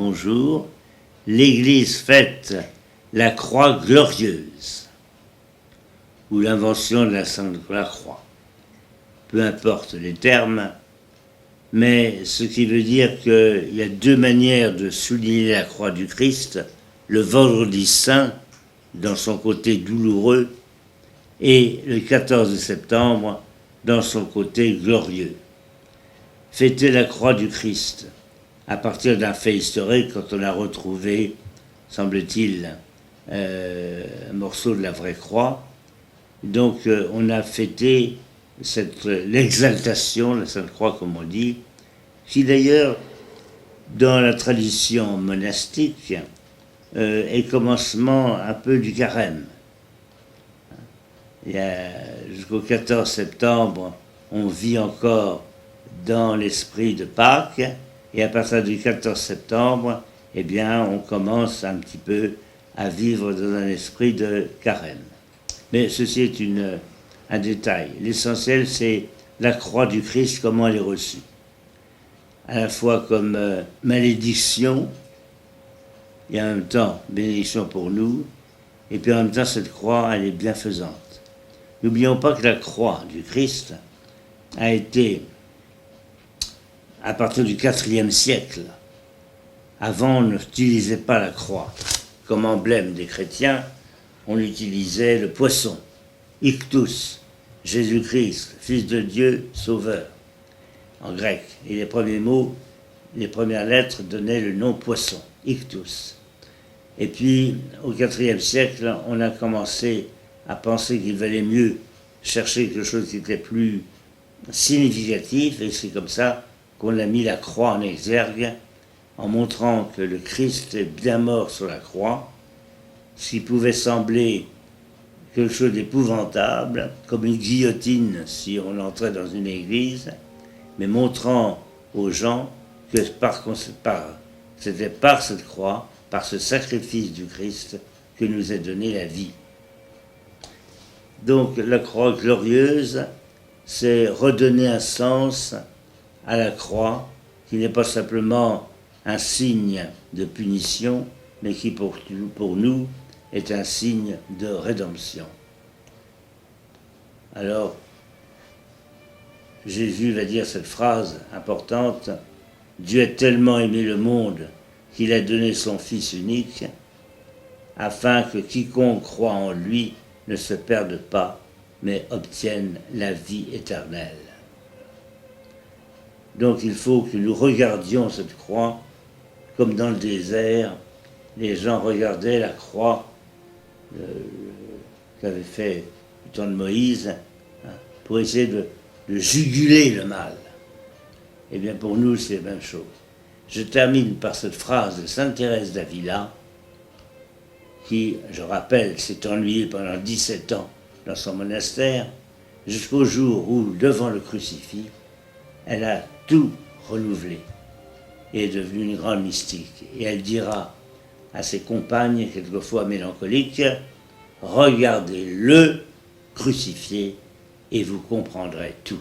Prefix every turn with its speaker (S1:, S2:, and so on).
S1: bonjour, l'Église fête la croix glorieuse, ou l'invention de la Sainte Croix. Peu importe les termes, mais ce qui veut dire qu'il y a deux manières de souligner la croix du Christ, le vendredi saint, dans son côté douloureux, et le 14 septembre, dans son côté glorieux. Fêter la croix du Christ, à partir d'un fait historique, quand on a retrouvé, semble-t-il, un morceau de la vraie croix. Donc on a fêté l'exaltation de la Sainte Croix, comme on dit, qui d'ailleurs, dans la tradition monastique, est commencement un peu du carême. Jusqu'au 14 septembre, on vit encore dans l'esprit de Pâques, et à partir du 14 septembre, eh bien, on commence un petit peu à vivre dans un esprit de carême. Mais ceci est un détail. L'essentiel, c'est la croix du Christ, comment elle est reçue. À la fois comme malédiction, et en même temps bénédiction pour nous, et puis en même temps, cette croix, elle est bienfaisante. N'oublions pas que la croix du Christ a été, à partir du IVe siècle, avant on n'utilisait pas la croix comme emblème des chrétiens, on utilisait le poisson, Ictus, Jésus-Christ, Fils de Dieu, Sauveur, en grec. Et les premiers mots, les premières lettres donnaient le nom poisson, Ictus. Et puis, au IVe siècle, on a commencé à penser qu'il valait mieux chercher quelque chose qui était plus significatif, et c'est comme ça qu'on a mis la croix en exergue, en montrant que le Christ est bien mort sur la croix, ce qui pouvait sembler quelque chose d'épouvantable, comme une guillotine si on entrait dans une église, mais montrant aux gens que c'était par cette croix, par ce sacrifice du Christ, que nous est donnée la vie. Donc la croix glorieuse, c'est redonner un sens à la croix, qui n'est pas simplement un signe de punition, mais qui pour nous est un signe de rédemption. Alors, Jésus va dire cette phrase importante, « Dieu a tellement aimé le monde qu'il a donné son Fils unique, afin que quiconque croit en lui ne se perde pas, mais obtienne la vie éternelle. » Donc il faut que nous regardions cette croix comme dans le désert, les gens regardaient la croix qu'avait fait le temps de Moïse pour essayer de juguler le mal. Eh bien pour nous c'est la même chose. Je termine par cette phrase de Sainte Thérèse d'Avila qui, je rappelle, s'est ennuyée pendant 17 ans dans son monastère jusqu'au jour où, devant le crucifix, elle a tout renouvelé et est devenue une grande mystique. Et elle dira à ses compagnes, quelquefois mélancoliques, « Regardez-le crucifié et vous comprendrez tout. »